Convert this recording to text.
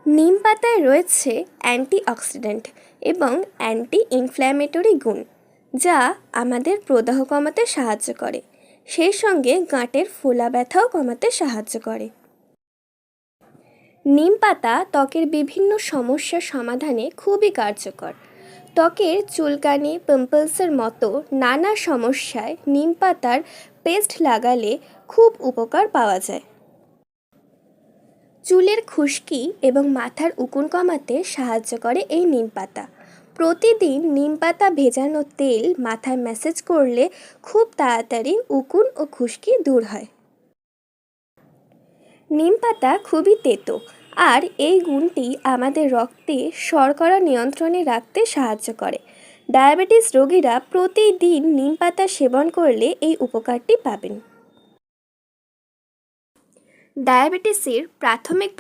নিম পাতায় রয়েছে অ্যান্টিঅক্সিডেন্ট এবং অ্যান্টি ইনফ্ল্যামেটরি গুণ, যা আমাদের প্রদাহ কমাতে সাহায্য করে। সেই সঙ্গে গাঁটের ফোলা ব্যথাও কমাতে সাহায্য করে। নিম পাতা ত্বকের বিভিন্ন সমস্যার সমাধানে খুবই কার্যকর। ত্বকের চুলকানি, পিম্পলসের মতো নানা সমস্যায় নিম পাতার পেস্ট লাগালে খুব উপকার পাওয়া যায়। চুলের খুশকি এবং মাথার উকুন কমাতে সাহায্য করে এই নিম পাতা। প্রতিদিন নিম পাতা ভেজানো তেল মাথায় ম্যাসাজ করলে খুব তাড়াতাড়ি উকুন ও খুশকি দূর হয়। নিম পাতা খুবই তেতো, আর এই গুণটি আমাদের রক্তে শর্করা নিয়ন্ত্রণে রাখতে সাহায্য করে। ডায়াবেটিস রোগীরা প্রতিদিন নিম পাতা সেবন করলে এই উপকারটি পাবেন। ডায়াবেটিসের প্রাথমিক